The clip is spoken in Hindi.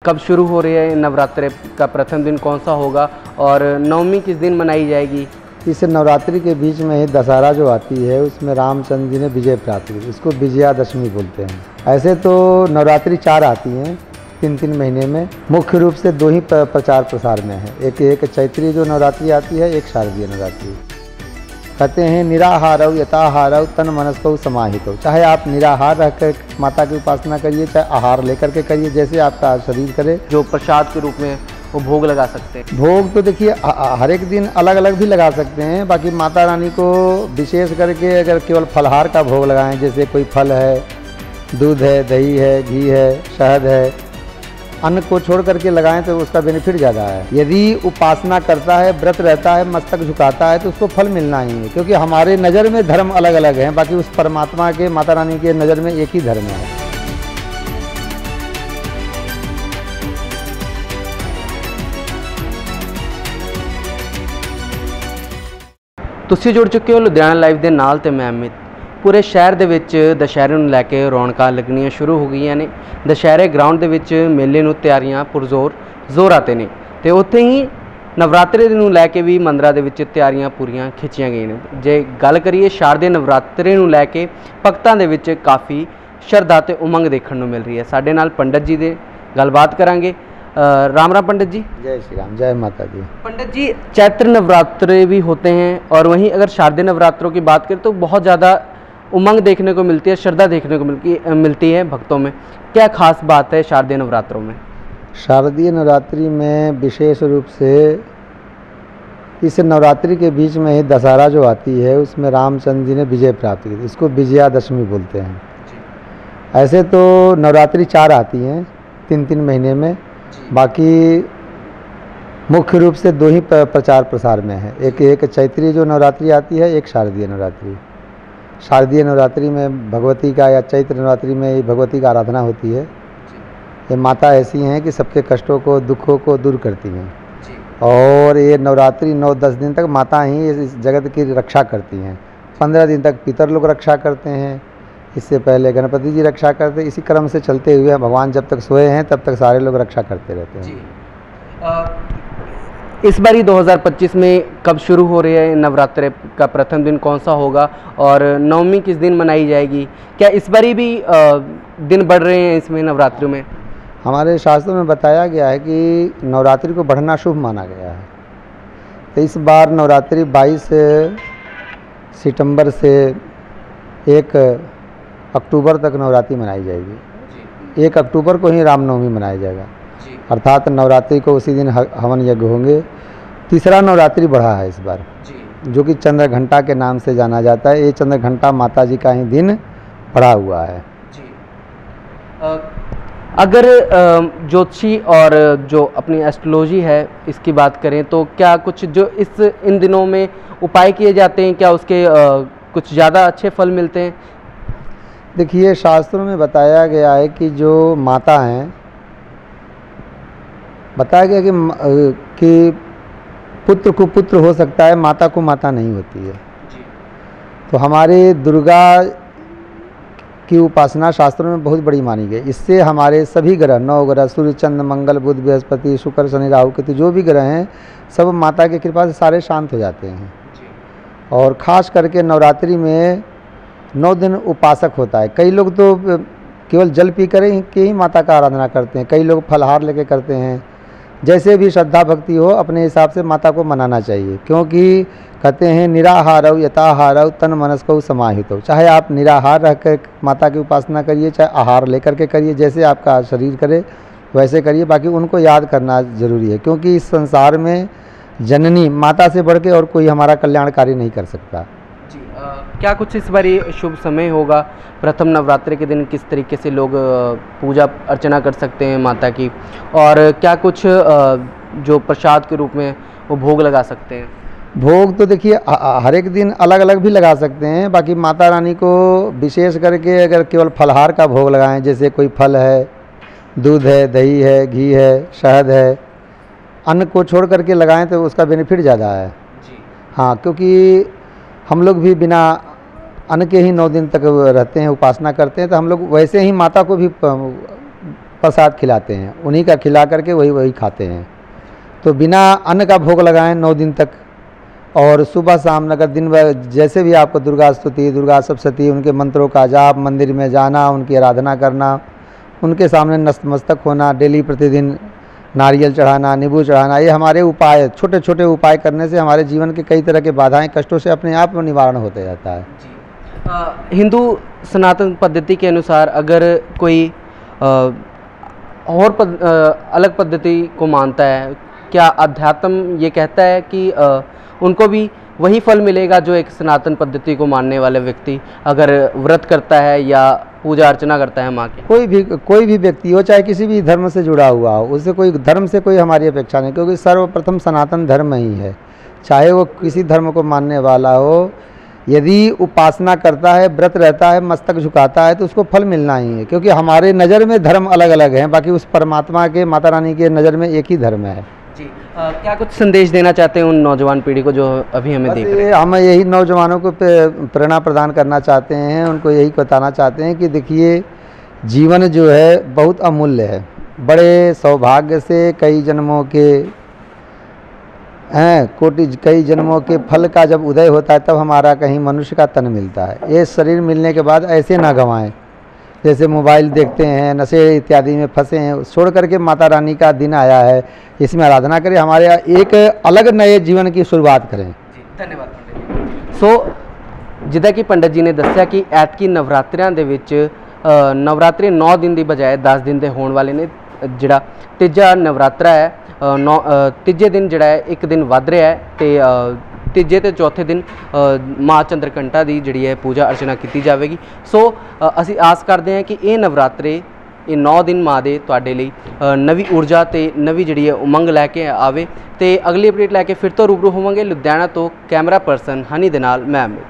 कब शुरू हो रही है नवरात्रि का प्रथम दिन कौन सा होगा और नवमी किस दिन मनाई जाएगी? इस नवरात्रि के बीच में ही दशहरा जो आती है उसमें रामचंद्र जी ने विजय प्राप्त की, इसको विजयादशमी बोलते हैं। ऐसे तो नवरात्रि 4 आती हैं 3-3 महीने में, मुख्य रूप से 2 ही प्रचार प्रसार में है। एक चैत्रीय जो नवरात्रि आती है, एक शारदीय नवरात्रि। कहते हैं निराहारौ यथाहारौ तन मनस्कौ समाहितौ। चाहे आप निराहार रहकर माता की उपासना करिए, चाहे आहार लेकर के करिए, जैसे आपका शरीर करे। जो प्रसाद के रूप में वो भोग लगा सकते हैं। भोग तो देखिए हर एक दिन अलग अलग भी लगा सकते हैं। बाकी माता रानी को विशेष करके अगर केवल फलहार का भोग लगाएं, जैसे कोई फल है, दूध है, दही है, घी है, शहद है, अन्न को छोड़ करके लगाएं तो उसका बेनिफिट ज़्यादा है। यदि उपासना करता है, व्रत रहता है, मस्तक झुकाता है तो उसको फल मिलना ही है, क्योंकि हमारे नज़र में धर्म अलग अलग हैं, बाकी उस परमात्मा के, माता रानी के नज़र में एक ही धर्म है। ਤੁਸੀਂ ਜੁੜ ਚੁੱਕੇ ਹੋ ਲੁਧਿਆਣਾ ਲਾਈਵ ਦੇ ਨਾਲ ਤੇ ਮੈਂ ਅਮਿਤ। ਪੂਰੇ ਸ਼ਹਿਰ ਦੇ ਵਿੱਚ ਦੁਸਹਿਰੇ ਨੂੰ ਲੈ ਕੇ ਰੌਣਕਾਂ ਲੱਗਣੀਆਂ ਸ਼ੁਰੂ ਹੋ ਗਈਆਂ ਨੇ। ਦੁਸਹਿਰੇ ਗਰਾਊਂਡ ਦੇ ਵਿੱਚ ਮੇਲੇ ਨੂੰ ਤਿਆਰੀਆਂ ਜ਼ੋਰਾਂ 'ਤੇ ਨੇ ਤੇ ਉੱਥੇ ਹੀ ਨਵਰਾਤਰੇ ਨੂੰ ਲੈ ਕੇ ਵੀ ਮੰਦਰਾਂ ਦੇ ਵਿੱਚ ਤਿਆਰੀਆਂ ਪੂਰੀਆਂ ਖਿੱਚੀਆਂ ਗਈਆਂ ਨੇ। ਜੇ ਗੱਲ ਕਰੀਏ ਸ਼ਾਰਦੇ ਨਵਰਾਤਰੇ ਨੂੰ ਲੈ ਕੇ ਭਗਤਾਂ ਦੇ ਵਿੱਚ ਕਾਫੀ ਸ਼ਰਧਾ ਤੇ ਉਮੰਗ ਦੇਖਣ ਨੂੰ ਮਿਲ ਰਹੀ ਹੈ। ਸਾਡੇ ਨਾਲ ਪੰਡਤ ਜੀ ਦੇ ਗੱਲਬਾत करांगे। राम राम पंडित जी। जय श्री राम, जय माता दी। पंडित जी, चैत्र नवरात्रे भी होते हैं और वहीं अगर शारदीय नवरात्रों की बात करें तो बहुत ज़्यादा उमंग देखने को मिलती है, श्रद्धा देखने को मिलती है भक्तों में। क्या खास बात है शारदीय नवरात्रों में? शारदीय नवरात्रि में विशेष रूप से इस नवरात्रि के बीच में ही दशहरा जो आती है उसमें रामचंद्र जी ने विजय प्राप्त की, इसको विजयादशमी बोलते हैं। ऐसे तो नवरात्रि 4 आती हैं 3-3 महीने में, बाकी मुख्य रूप से 2 ही प्रचार प्रसार में है। एक चैत्रीय जो नवरात्रि आती है, एक शारदीय नवरात्रि। शारदीय नवरात्रि में भगवती का या चैत्र नवरात्रि में भगवती का आराधना होती है। ये माता ऐसी हैं कि सबके कष्टों को, दुखों को दूर करती हैं, और ये नवरात्रि 9-10 दिन तक माता ही इस जगत की रक्षा करती हैं। 15 दिन तक पितर लोग रक्षा करते हैं, इससे पहले गणपति जी रक्षा करते हैं। इसी क्रम से चलते हुए भगवान जब तक सोए हैं तब तक सारे लोग रक्षा करते रहते हैं। इस बारी 2025 में कब शुरू हो रही है नवरात्रि का प्रथम दिन कौन सा होगा और नवमी किस दिन मनाई जाएगी? क्या इस बारी भी दिन बढ़ रहे हैं इसमें नवरात्रि में? हमारे शास्त्रों में बताया गया है कि नवरात्रि को बढ़ना शुभ माना गया है। तो इस बार नवरात्रि 22 सितंबर से 1 अक्टूबर तक नवरात्रि मनाई जाएगी। 1 अक्टूबर को ही रामनवमी मनाया जाएगा, अर्थात नवरात्रि को उसी दिन हवन यज्ञ होंगे। तीसरा नवरात्रि बढ़ा है इस बार, जो कि चंद्र घंटा के नाम से जाना जाता है। ये चंद्र घंटा माता जी का ही दिन बढ़ा हुआ है। अगर ज्योतिषी और जो अपनी एस्ट्रोलॉजी है इसकी बात करें तो क्या कुछ जो इन दिनों में उपाय किए जाते हैं, क्या उसके कुछ ज़्यादा अच्छे फल मिलते हैं? देखिए, शास्त्रों में बताया गया है कि जो माता हैं, बताया गया कि पुत्र को पुत्र हो सकता है, माता को माता नहीं होती है। तो हमारे दुर्गा की उपासना शास्त्रों में बहुत बड़ी मानी गई। इससे हमारे सभी ग्रह, 9 ग्रह, सूर्य, चंद्र, मंगल, बुध, बृहस्पति, शुक्र, शनि, राहु, केतु, जो भी ग्रह हैं सब माता की कृपा से सारे शांत हो जाते हैं। और ख़ास करके नवरात्रि में 9 दिन उपासक होता है। कई लोग तो केवल जल पी कर के ही माता का आराधना करते हैं, कई लोग फलहार लेके करते हैं। जैसे भी श्रद्धा भक्ति हो, अपने हिसाब से माता को मनाना चाहिए, क्योंकि कहते हैं निराहारौ यथाहारौ तन मनस्कौ समाहितौ। चाहे आप निराहार रहकर माता की उपासना करिए, चाहे आहार लेकर के करिए, जैसे आपका शरीर करे वैसे करिए। बाकी उनको याद करना ज़रूरी है, क्योंकि इस संसार में जननी माता से बढ़ के और कोई हमारा कल्याणकारी नहीं कर सकता। क्या कुछ इस बारी शुभ समय होगा? प्रथम नवरात्रि के दिन किस तरीके से लोग पूजा अर्चना कर सकते हैं माता की, और क्या कुछ जो प्रसाद के रूप में वो भोग लगा सकते हैं? भोग तो देखिए हर एक दिन अलग अलग भी लगा सकते हैं। बाकी माता रानी को विशेष करके अगर केवल फलहार का भोग लगाएं, जैसे कोई फल है, दूध है, दही है, घी है, शहद है, अन्न को छोड़ करके लगाएं तो उसका बेनिफिट ज़्यादा है। हाँ, क्योंकि हम लोग भी बिना अन्न के ही 9 दिन तक रहते हैं, उपासना करते हैं, तो हम लोग वैसे ही माता को भी प्रसाद खिलाते हैं, उन्हीं का खिला करके वही खाते हैं। तो बिना अन्न का भोग लगाएं 9 दिन तक। और सुबह शाम अगर दिन भर जैसे भी आपको दुर्गा स्तुति, दुर्गा सप्तशती, उनके मंत्रों का जाप, मंदिर में जाना, उनकी आराधना करना, उनके सामने नतमस्तक होना, डेली प्रतिदिन नारियल चढ़ाना, नींबू चढ़ाना, ये हमारे उपाय, छोटे छोटे उपाय करने से हमारे जीवन के कई तरह के बाधाएं, कष्टों से अपने आप निवारण होते जाता है। हिंदू सनातन पद्धति के अनुसार अगर कोई अलग पद्धति को मानता है, क्या अध्यात्म ये कहता है कि उनको भी वही फल मिलेगा जो एक सनातन पद्धति को मानने वाले व्यक्ति अगर व्रत करता है या पूजा अर्चना करता है माँ की? कोई भी व्यक्ति हो, चाहे किसी भी धर्म से जुड़ा हुआ हो, उससे कोई धर्म से कोई हमारी अपेक्षा नहीं, क्योंकि सर्वप्रथम सनातन धर्म ही है। चाहे वो किसी धर्म को मानने वाला हो, यदि उपासना करता है, व्रत रहता है, मस्तक झुकाता है, तो उसको फल मिलना ही है। क्योंकि हमारे नज़र में धर्म अलग अलग हैं, बाकी उस परमात्मा के, माता रानी के नज़र में एक ही धर्म है। जी। क्या कुछ संदेश देना चाहते हैं उन नौजवान पीढ़ी को जो अभी हमें देख रहे हैं? हम यही नौजवानों को प्रेरणा प्रदान करना चाहते हैं, उनको यही बताना चाहते हैं कि देखिए, जीवन जो है बहुत अमूल्य है। बड़े सौभाग्य से कई जन्मों के कई जन्मों के फल का जब उदय होता है, तब हमारा कहीं मनुष्य का तन मिलता है। ये शरीर मिलने के बाद ऐसे ना गंवाएं, जैसे मोबाइल देखते हैं, नशे इत्यादि में फंसे हैं, छोड़ करके माता रानी का दिन आया है, इसमें आराधना करें, हमारे एक अलग नए जीवन की शुरुआत करें। जी, धन्यवाद पंडित जी। सो जिदा कि पंडित जी ने दस्सिया कि ऐतकी नवरात्रियां दे विच नवरात्रे 9 दिन की बजाय 10 दिन के होने वाले ने। जिहड़ा तीजा नवरात्रा है, तीजे दिन जिहड़ा है एक दिन वध रहा है, तो तीजे ते चौथे दिन माँ चंद्रकंठा की जिहड़ी है पूजा अर्चना की जाएगी। सो असी आस करते हैं कि ये नवरात्रे, ये 9 दिन माँ दे तुहाडे लई नवी ऊर्जा ते नवी जिहड़ी है उमंग लैके आवे। ते अगली अपडेट लैके फिर तो रूबरू होवांगे। लुधियाना तो कैमरा पर्सन हनी दे नाल मैं अमित।